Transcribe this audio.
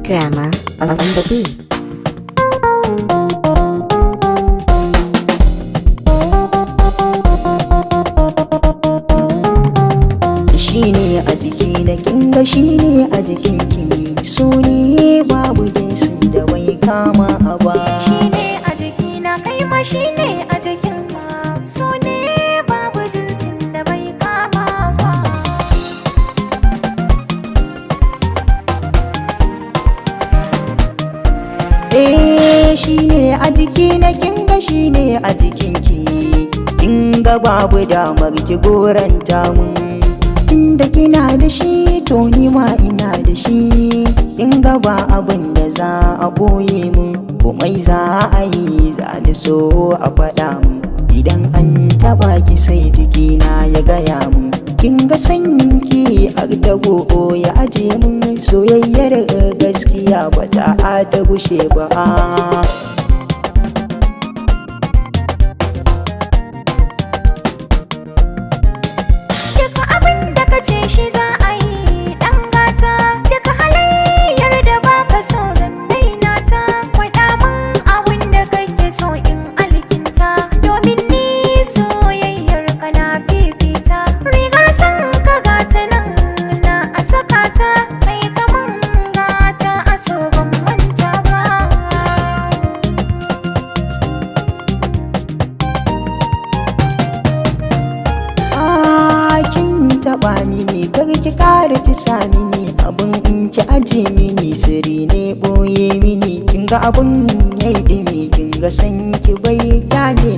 Grammar on the beat. Shine a jiki na kinga shine a jikin ki so ne babu jinsin da bai kama a ba. Shine a jiki na kai ma shine a jikin ka so ne babu jinsin da bai kama ba. Shine a jiki na kinga shine a jikin ki kinga babu damar ki goranta mun. Tunda kina da shi to ni ma ina da shi kinga ba abin da za a boye mun komai za a yi za da so a faɗa mun idan an taɓa ki sai jikina ya gaya mun kinga sanyin ki har da go'o ya aje mun soyayyar gaskiya ba ta ta gushe ba. Ce shi za a yi ɗan gata duka halayyar da baka so zan daina ta faɗa min abin da kake so in alkinta domin ni soyayyar ka na fifita rigar san ka gata nan na a saka ta kai kaman gata a so ban manta ba. Taɓa mini kar ki ƙara ci sa mini abun in ki aje mini sirri ne ɓoye mini kinga abun yayi ɗimi kinga san ki bai kyale